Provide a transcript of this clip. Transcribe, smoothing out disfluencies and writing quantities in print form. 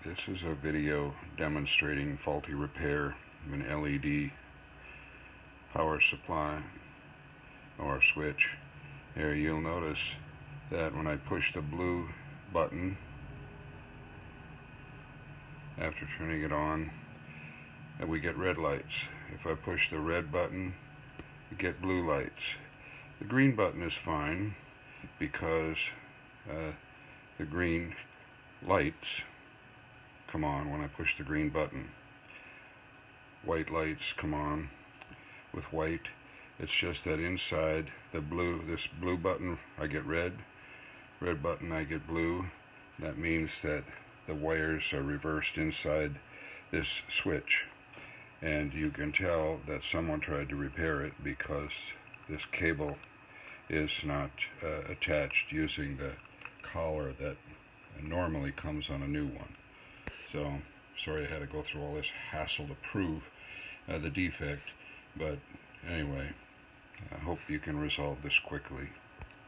This is a video demonstrating faulty repair of an LED power supply or switch. Here you'll notice that when I push the blue button after turning it on, that we get red lights. If I push the red button, we get blue lights. The green button is fine because the green lights come on when I push the green button. White lights come on with white. It's just that inside the blue, this blue button, I get red. Red button, I get blue. That means that the wires are reversed inside this switch. And you can tell that someone tried to repair it because this cable is not attached using the collar that normally comes on a new one. So, sorry I had to go through all this hassle to prove the defect, but anyway, I hope you can resolve this quickly.